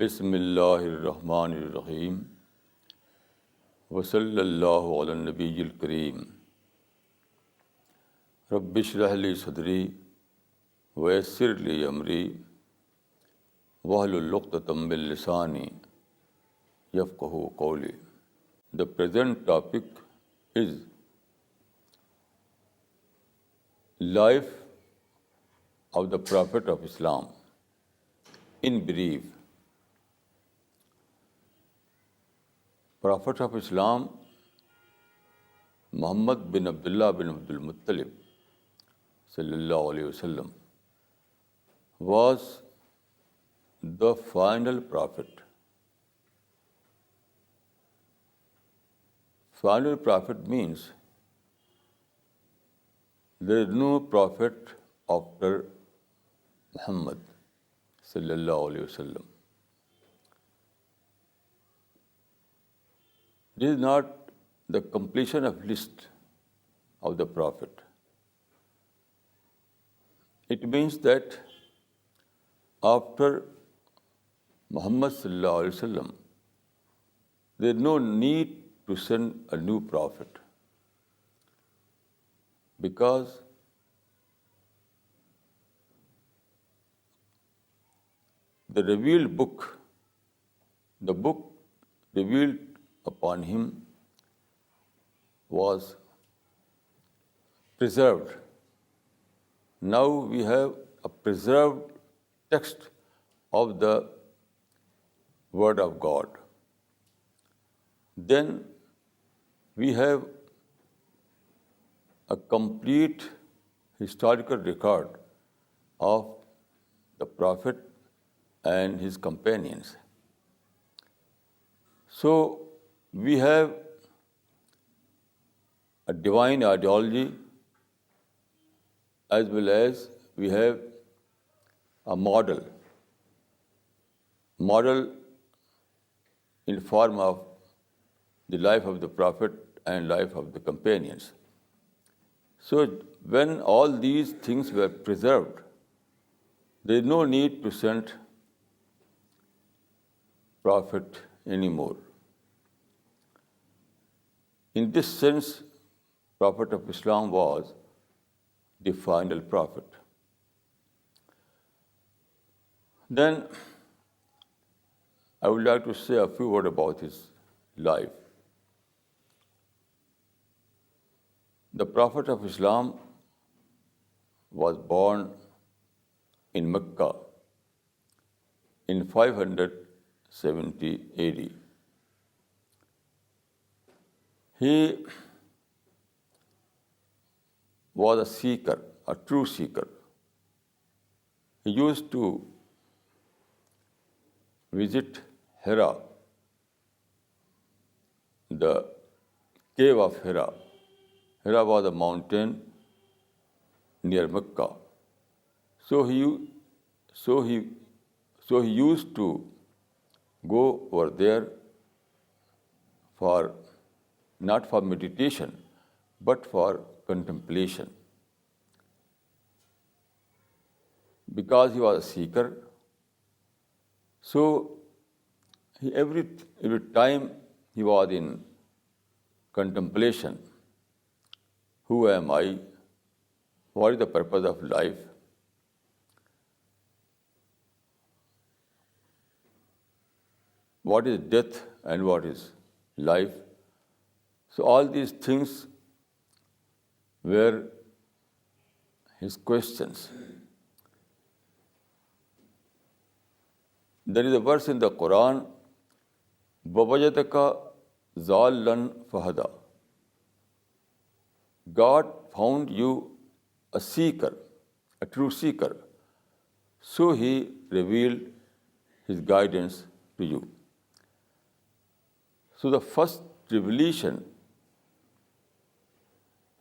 بسم اللہ الرحمن الرحیم وصلی اللہ علی النبی الکریم رب اشرح لی صدری ویسر لی امری واحلل عقدۃ من لسانی یفقہوا قولی. The present topic is life of the Prophet of Islam in brief. Prophet of Islam, Muhammad bin Abdullah bin Abdul Muttalib sallallahu alayhi wasallam, was the final prophet. Final prophet means there is no prophet after Muhammad sallallahu alayhi wasallam. This is not the completion of list of the prophet. It means that after Muhammad sallallahu alaihi wasallam, there is no need to send a new prophet, because the revealed book, the book revealed upon him, was preserved. Now we have a preserved text of the Word of God. Then we have a complete historical record of the Prophet and his companions. So we have a divine ideology, as well as we have a model in form of the life of the Prophet and life of the companions. So when all these things were preserved, there is no need to send prophet anymore. In this sense, Prophet of Islam was the final prophet. Then I would like to say a few words about his life. The Prophet of Islam was born in Mecca in 570 AD. He was a seeker, a true seeker. He used to visit Hira, the cave of Hira. Hira was a mountain near Mecca. So he used to go over there not for meditation, but for contemplation. Because he was a seeker, so every time he was in contemplation. Who am I? What is the purpose of life? What is death and what is life? So all these things were his questions. There is a verse in the Quran, وَوَجَدَكَ ضَالًّا فَهَدَى. God found you a seeker, a true seeker. So he revealed his guidance to you. So the first revelation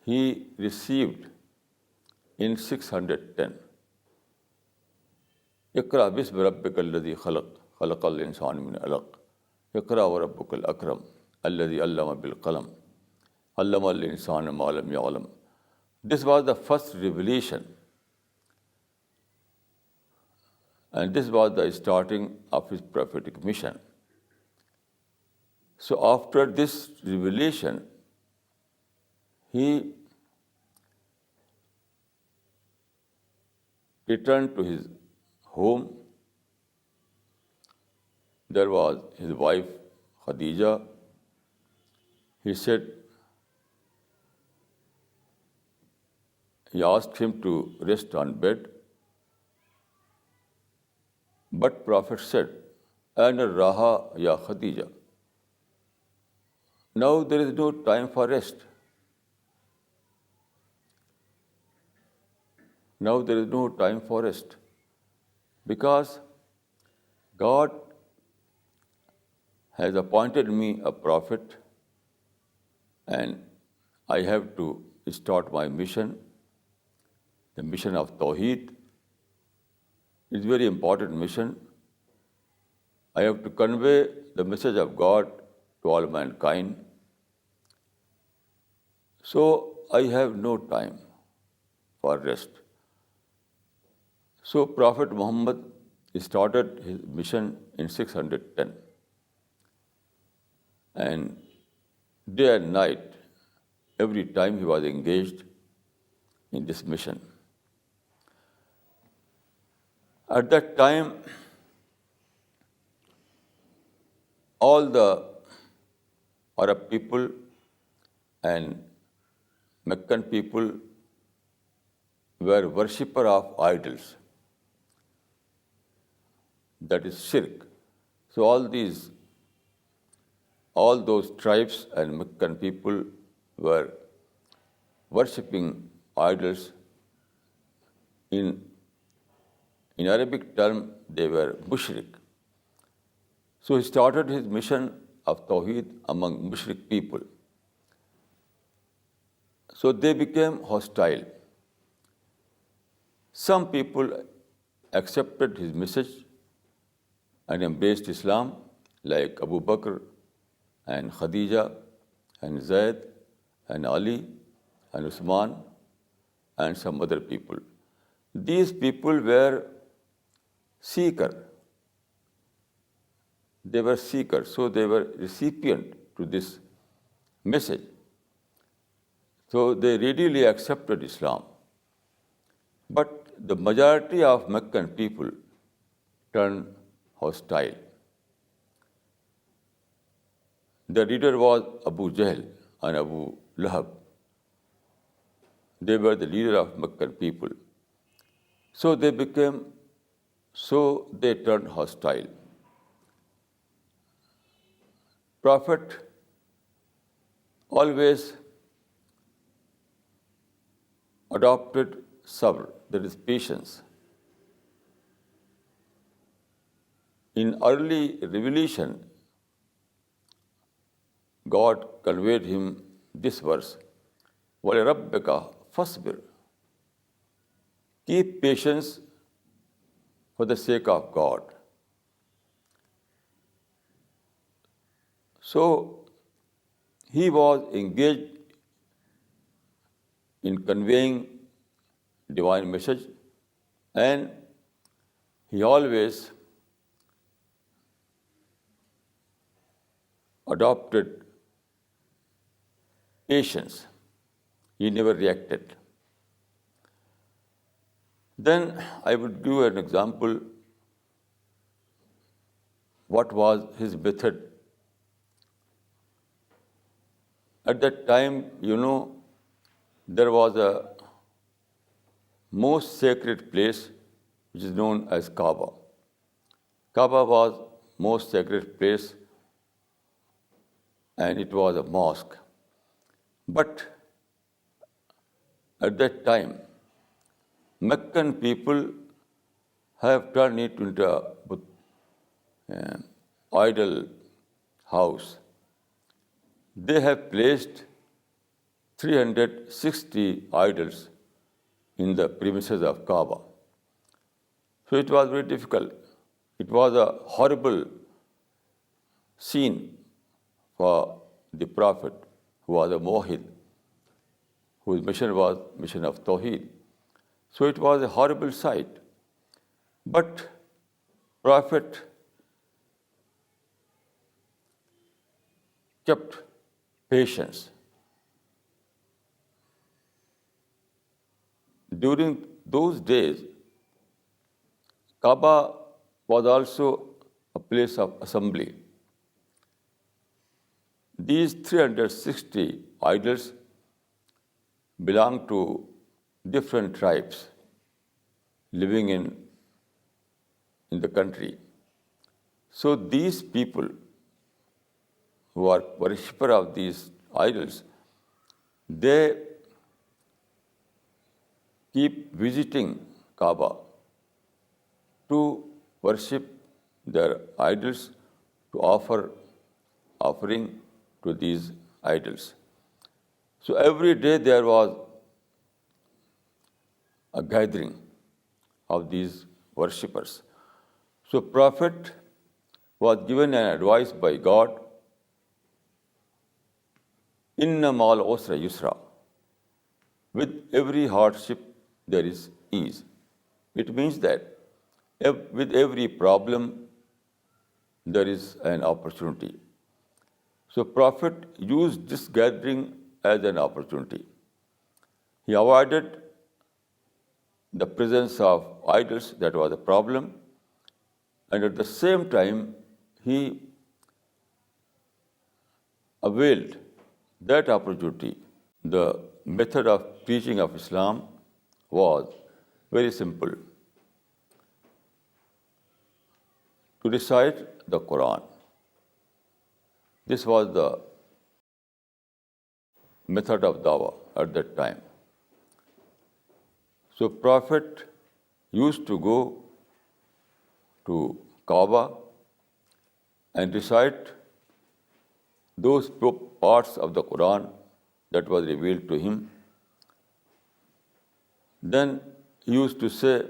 he received in 610. اقرأ باسم ربك الذي خلق خلق الإنسان من علق اقرأ وربك الأكرم الذي علم بالقلم علم الإنسان ما لم يعلم. This was the first revelation And this was the starting of his prophetic mission. So after this revelation, he returned to his home. There was his wife Khadija. He said, he asked him to rest on bed, but Prophet said, Ana raha ya Khadija. Now there is no time for rest. Now there is no time for rest, because God has appointed me a prophet, and I have to start my mission, the mission of tahit. It's a very important mission. I have to convey the message of God to all mankind. So I have no time for rest. So Prophet Muhammad started his mission in 610. And day and night, every time he was engaged in this mission. At that time, all the Arab people and Meccan people were worshipper of idols. That is shirk. So all those tribes and Meccan people were worshipping idols. In Arabic term, they were mushrik. So he started his mission of Tawheed among mushrik people. So they became hostile. Some people accepted his message and embraced Islam, like Abu Bakr and Khadija and Zayd and Ali and Usman and some other people. These people were seekers. They were seekers, so they were recipient to this message. So they readily accepted Islam. But the majority of Meccan people turned hostile. The leader was Abu Jahl and Abu Lahab. They were the leader of Meccan people. So they turned hostile. Prophet always adopted sabr, that is patience. In early revelation, God conveyed him this verse, وَلِرَبِّكَ فَاصْبِرْ. Keep patience for the sake of God. So he was engaged in conveying divine message, and he always adopted patience. He never reacted. Then I would give an example what was his method. At that time, there was a most sacred place which is known as Kaaba. Kaaba was most sacred place, and it was a mosque. But at that time, Meccan people have turned it into an idol house. They have placed 360 idols in the premises of Kaaba. So it was very difficult. It was a horrible scene for the Prophet, who was a Muwahhid, whose mission was mission of Tawheed. So it was a horrible sight. But Prophet kept patience. During those days, Kaaba was also a place of assembly. These 360 idols belong to different tribes living in the country. So these people who are worshipper of these idols, they keep visiting Kaaba to worship their idols, to offer offering to these idols. So every day there was a gathering of these worshippers. So Prophet was given an advice by God, Inna mal usra yusra. With every hardship there is ease. It means that with every problem there is an opportunity. So Prophet used this gathering as an opportunity. He avoided the presence of idols, that was a problem, and at the same time he availed that opportunity. The method of preaching of Islam was very simple: to recite the Quran. This was the method of dawah at that time. So Prophet used to go to Kaaba and recite those parts of the Quran that was revealed to him. Then he used to say,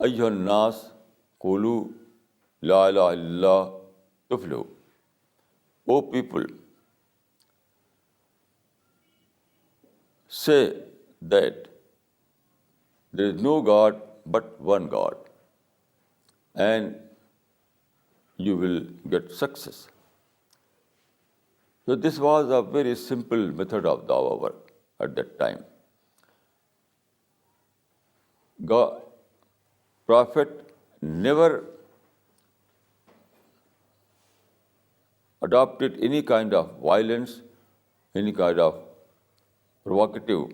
Ayyuhan nas qulu la ilaha illallah tuflihu. O people, say that there is no God but one God, and you will get success. So this was a very simple method of dawah work at that time. God, Prophet never adopted any kind of violence, any kind of provocative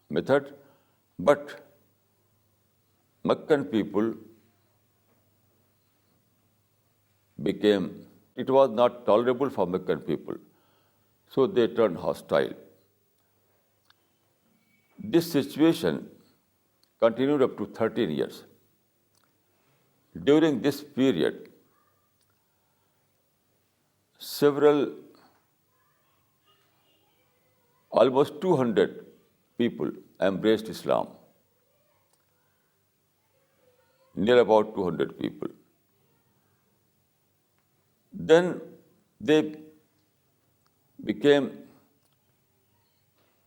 method, but Meccan people it was not tolerable for Meccan people, so they turned hostile. This situation continued up to 13 years. During this period, almost 200 people embraced Islam, near about 200 people. Then they became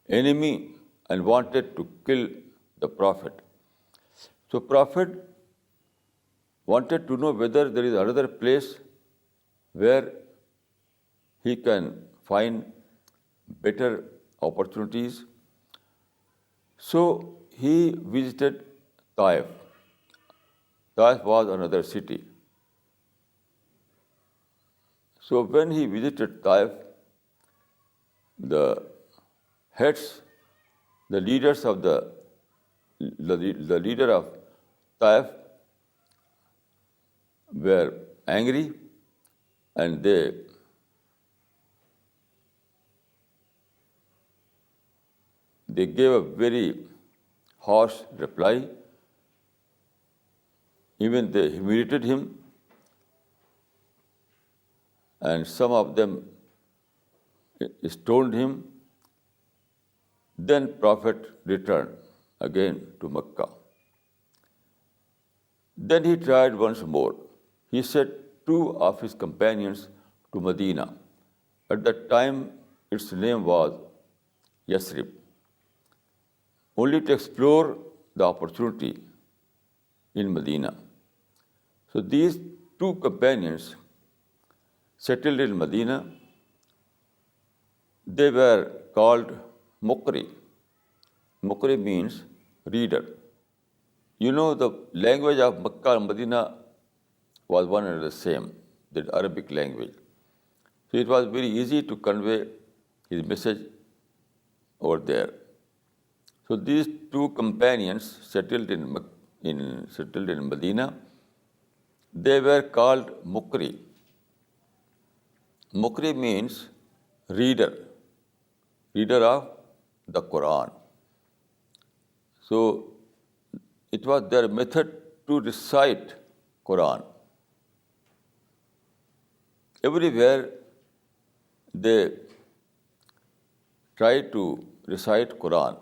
enemy and wanted to kill the Prophet. So Prophet wanted to know whether there is another place where he can find better opportunities. So he visited Taif. Taif was another city. So when he visited Taif, the heads, the leaders of the leader of Taif were angry, and they gave a very harsh reply. Even they humiliated him, and some of them stoned him. Then Prophet returned again to Mecca. Then he tried once more. He sent 2 of his companions to Medina. At that time, its name was Yasrib, only to explore the opportunity in Medina. So these two companions settled in Medina. They were called Mukri. Mukri means reader. You know, the language of Makkah and Medina was one and the same, the Arabic language. So it was very easy to convey his message over there. So these two companions settled in Medina. They were called Mukri. Mukri means reader of the Quran. So it was their method to recite Quran. Everywhere they try to recite Quran.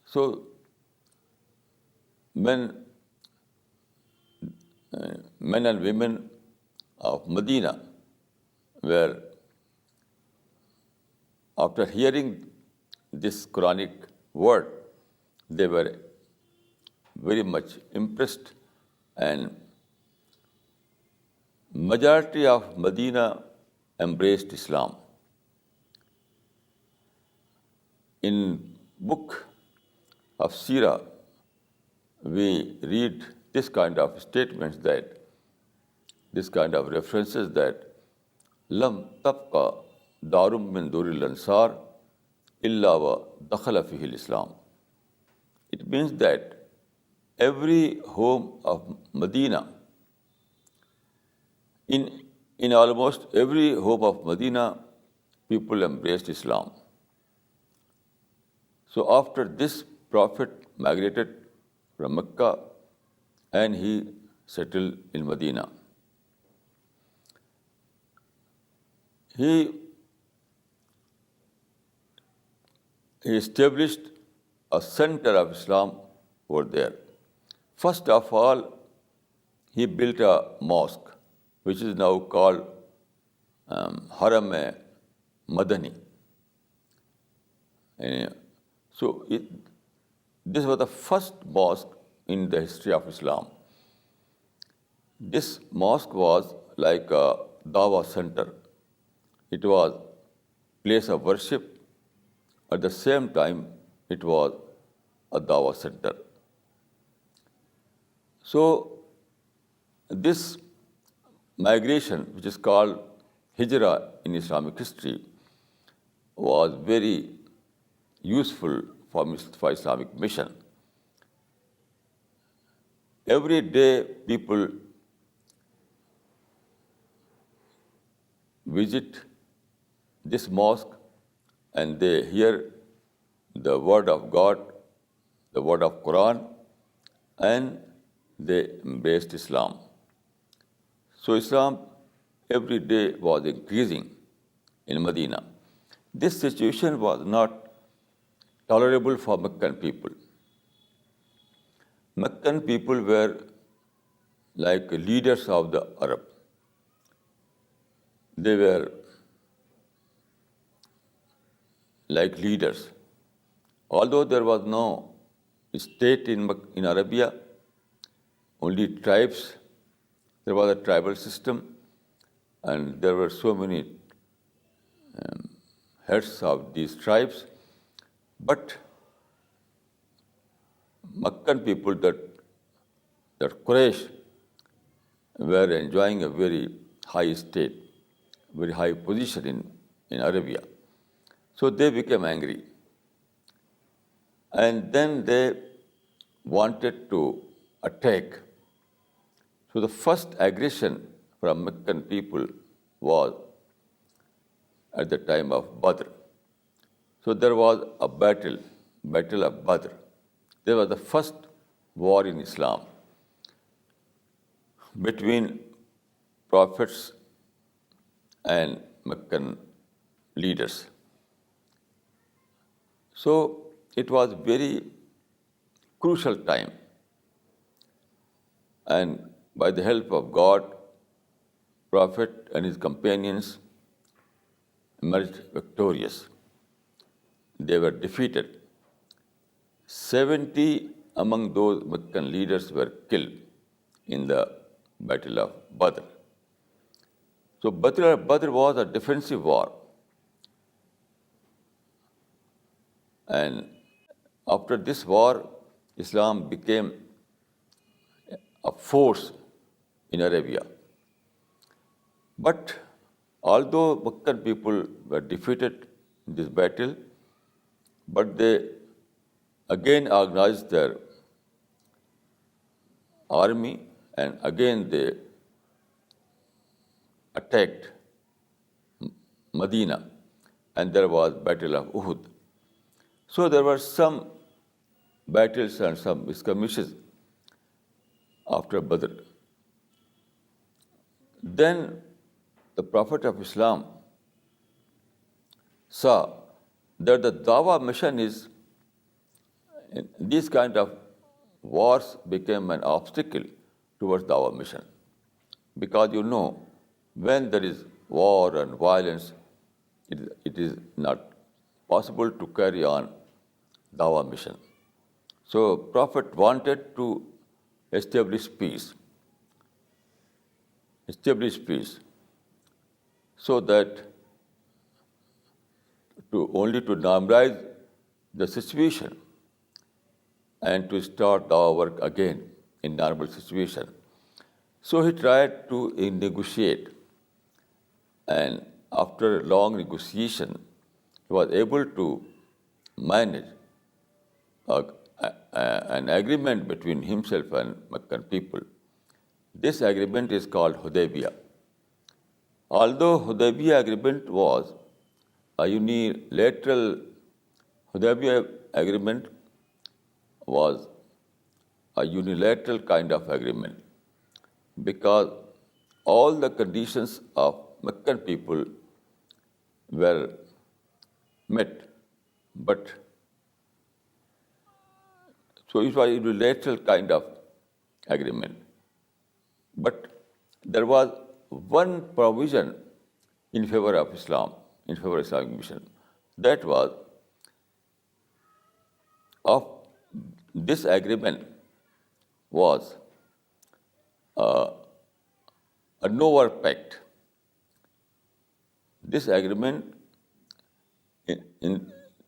So men and women of Medina were, after hearing this Quranic word, they were very much impressed, and majority of Medina embraced Islam. In book of Sirah, we read this kind of statements, this kind of references, that lam tabqa darum min duril ansar illa wa dakhala fihi Islam. It means that every home of Medina, in almost every home of Medina, people embraced Islam. So after this, Prophet migrated from Mecca and he settled in Medina. He established a center of Islam over there. First of all, he built a mosque, which is now called Haram-e-Madani. So this was the first mosque in the history of Islam. This mosque was like a Dawah center. It was place of worship. At the same time, it was a Dawah center. So this migration, which is called Hijrah in Islamic history, was very useful for Islamic mission. Every day people visit this mosque and they hear the word of God, the word of Quran, and they embraced Islam. So Islam every day was increasing in Medina. This situation was not tolerable for Meccan people. Meccan people were like leaders of the Arab. They were like leaders. Although there was no state in Arabia, only tribes, there was a tribal system, and there were so many heads of these tribes. But Meccan people, that Quraysh, were enjoying a very high state, very high position in Arabia. So they became angry. And then they wanted to attack. So the first aggression from Meccan people was at the time of Badr. So there was a battle of Badr. There was the first war in Islam between prophets and Meccan leaders. So it was very crucial time. And by the help of God, Prophet and his companions emerged victorious. They were defeated. 70 among those Meccan leaders were killed in the Battle of Badr. So Badr was a defensive war, and after this war, Islam became a force in Arabia. But although Meccan people were defeated in this battle, but they again organized their army and again they attacked Medina, and there was Battle of Uhud. So there were some battles and some skirmishes after Badr. Then the Prophet of Islam saw that the Dawah mission is, these kind of wars became an obstacle towards Dawah mission. Because when there is war and violence, it is not possible to carry on Dawah mission. So Prophet wanted to establish peace, so that to normalize the situation and to start our work again in normal situation. So he tried to negotiate, and after long negotiation, he was able to manage an agreement between himself and Meccan people. This agreement is called Hudaybiyah. Although Hudaybiyah agreement was a unilateral, Hudaybiyah agreement was a unilateral kind of agreement, because all the conditions of Meccan people were met, but so it was a unilateral kind of agreement. But there was one provision in favor of Islam, in favor of Islamic mission. That was, of this agreement was a no war pact. This agreement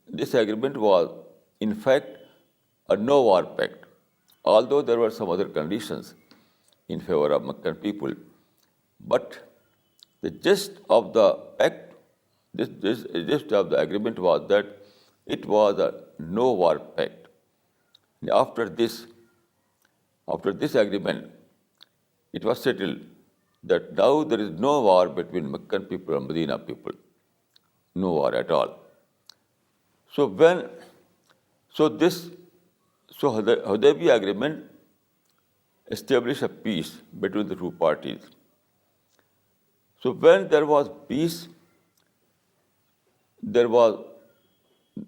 this agreement was in fact a no war pact, although there were some other conditions in favor of Meccan people. But the gist of the pact, this gist of the agreement was that it was a no war pact. After this agreement, it was settled that now there is no war between Meccan people and Medina people, no war at all. So the Hudaybiyah agreement established a peace between the two parties. So when there was peace, there was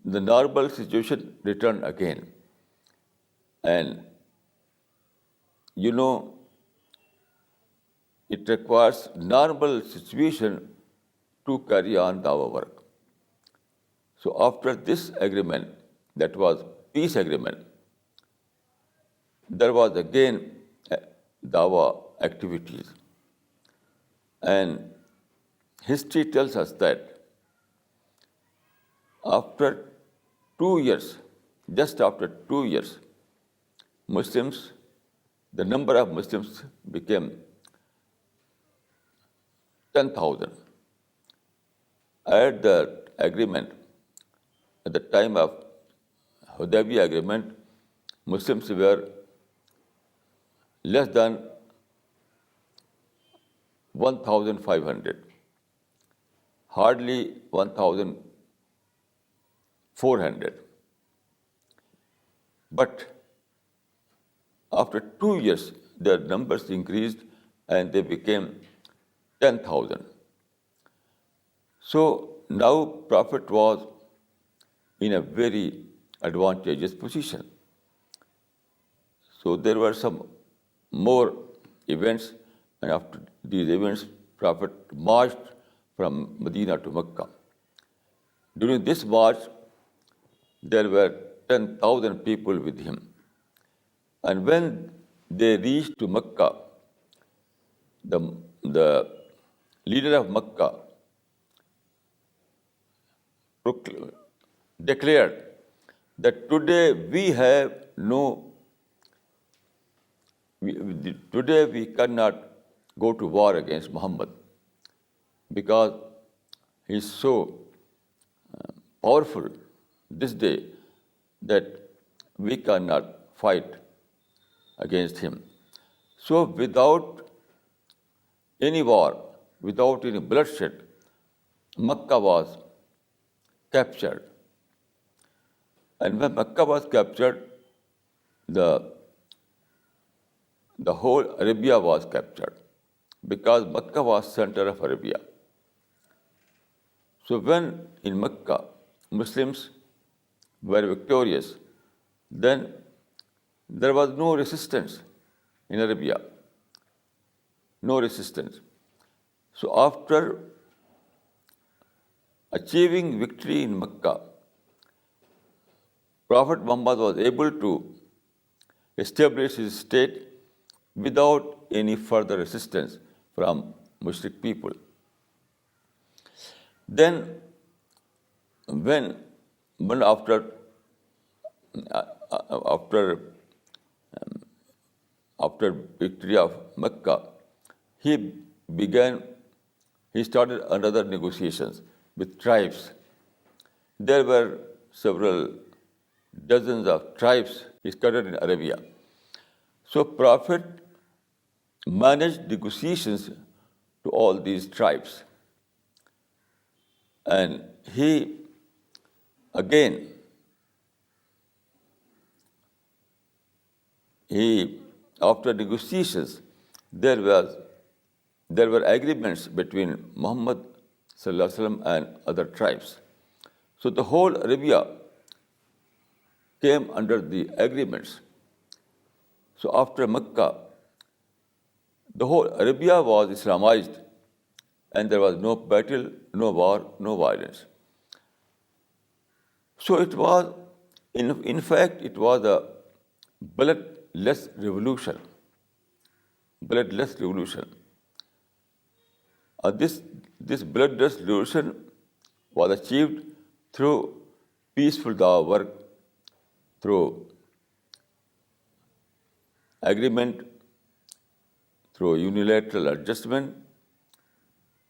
the normal situation returned again. And it requires normal situation to carry on dawah work. So after this agreement, that was peace agreement, there was again dawah activities. And history tells us that after 2 years, just after 2 years, the number of Muslims became 10,000. At the agreement, at the time of Hudaybiyah agreement, Muslims were less than 1,500, hardly 1,400. But after 2 years, their numbers increased and they became 10,000. So now Prophet was in a very advantageous position. So there were some more events, and after these events, Prophet marched from Medina to Mecca. During this march, there were 10,000 people with him. And when they reached to Mecca, the, the leader of Makkah declared that today we cannot go to war against Muhammad because he is so powerful this day that we cannot fight against him. So without any war, without any bloodshed, Makkah was captured. And when Makkah was captured, the whole Arabia was captured because Makkah was center of Arabia. So when in Makkah Muslims were victorious, then there was no resistance in Arabia, no resistance. So after achieving victory in Makkah, Prophet Muhammad was able to establish his state without any further resistance from Mushrik people. Then when after victory of Mecca, he started another negotiations with tribes. There were several dozens of tribes scattered in Arabia. So Prophet managed negotiations to all these tribes. And he after negotiations, there were agreements between Muhammad sallallahu alaihi wasallam and other tribes. So the whole Arabia came under the agreements. So after Mecca, the whole Arabia was Islamized, and there was no battle, no war, no violence. So it was, in fact, it was a bloodless revolution. Bloodless revolution. This bloodless revolution was achieved through peaceful dawah work, through agreement, through unilateral adjustment,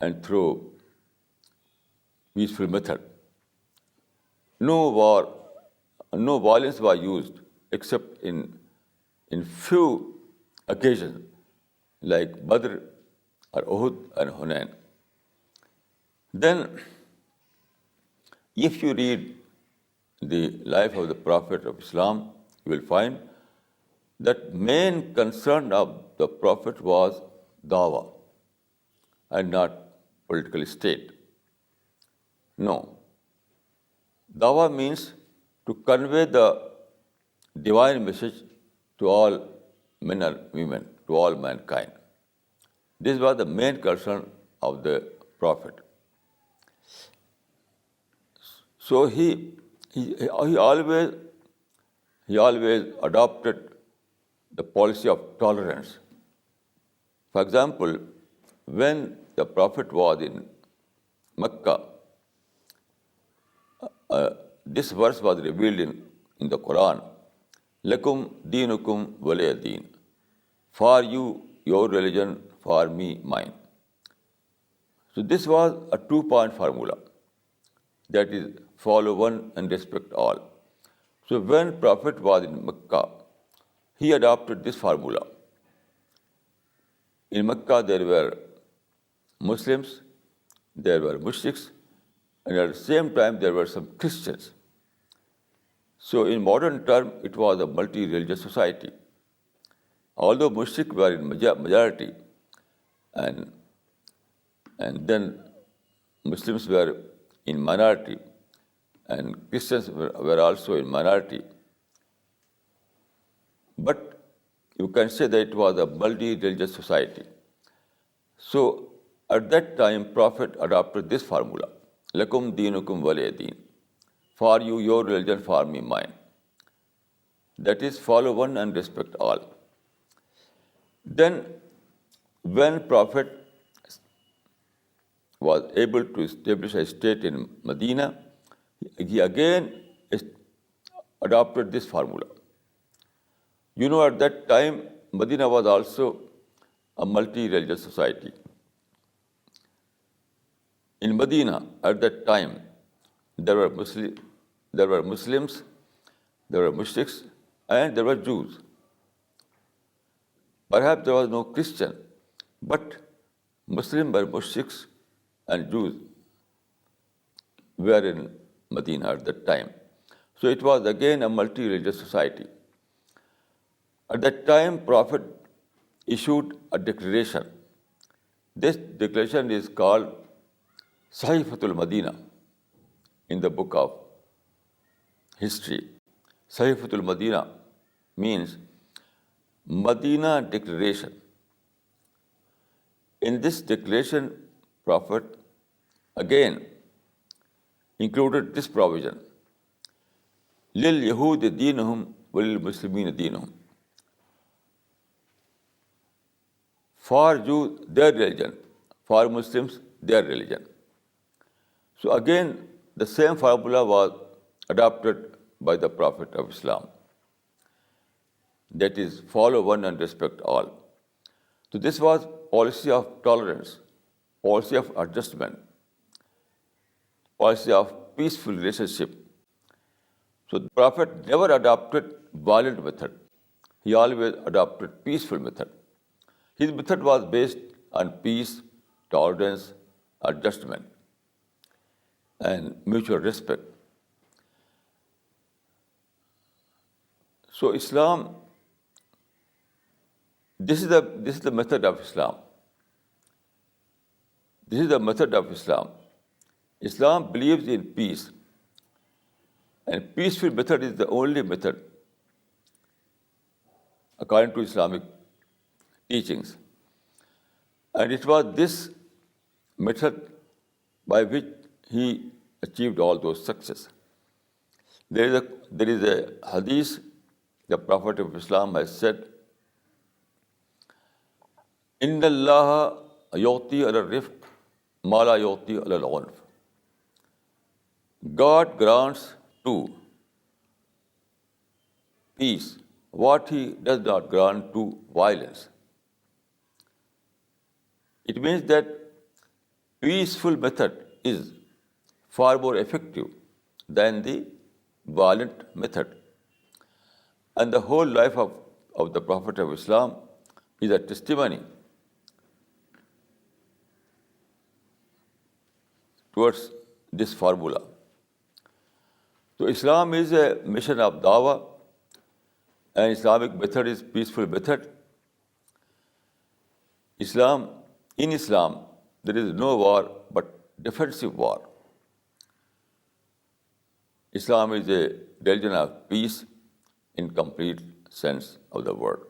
and through peaceful method. No war, no violence was used except in few occasions like Badr or Uhud and Hunain. Then, if you read the life of the Prophet of Islam, you will find that main concern of the Prophet was dawah and not political state. No. Dawah means to convey the divine message to all men and women, to all mankind. This was the main concern of the Prophet. So he always adopted the policy of tolerance. For example, when the Prophet was in Mecca, this verse was revealed in the Quran. Lakum deenukum waliya deen. For you, your religion, for me, mine. So this was a 2-point formula. That is, follow one and respect all. So when Prophet was in Mecca, he adopted this formula. In Mecca, there were Muslims, there were Mushriks, and at the same time, there were some Christians. So in modern term, it was a multi-religious society. Although Mushriks were in majority, and then Muslims were in minority, and Christians were also in minority. But you can say that it was a multi-religious society. So at that time, Prophet adopted this formula. Lakum deenukum waliya deen. For you, your religion, for me, mine. That is, follow one and respect all. Then, when Prophet was able to establish a state in Medina, he again adopted this formula. At that time, Medina was also a multi-religious society. In Medina, at that time, there were Muslims, there were Mushriks, and there were Jews. Perhaps there was no Christian, but Muslims were Mushriks and Jews were in Medina at that time. So it was again a multi-religious society. At that time, Prophet issued a declaration. This declaration is called Sahifatul Medina in the book of history. Sahifatul Medina means Medina Declaration. In this declaration, Prophet again included this provision: Lil Yahud Deenuhum Walil Muslimin Deenuhum. For Jews, their religion; for Muslims, their religion. So again, the same formula was adopted by the Prophet of Islam. That is, follow one and respect all. So this was policy of tolerance, policy of adjustment, policy of peaceful relationship. So the Prophet never adopted violent method. He always adopted peaceful method. His method was based on peace, tolerance, adjustment, and mutual respect. So Islam, this is the method of Islam. This is the method of Islam. Islam believes in peace, and peaceful method is the only method according to Islamic teachings. And it was this method by which he achieved all those success. There is a hadith the Prophet of Islam has said, Inna Allah yu'ti ala rifq ma la yu'ti ala al-'unf. God grants to peace what He does not grant to violence. It means that peaceful method is far more effective than the violent method. And the whole life of the Prophet of Islam is a testimony towards this formula. So Islam is a mission of dawah, and Islamic method is peaceful method. In Islam, there is no war but defensive war. Islam is a religion of peace in complete sense of the word.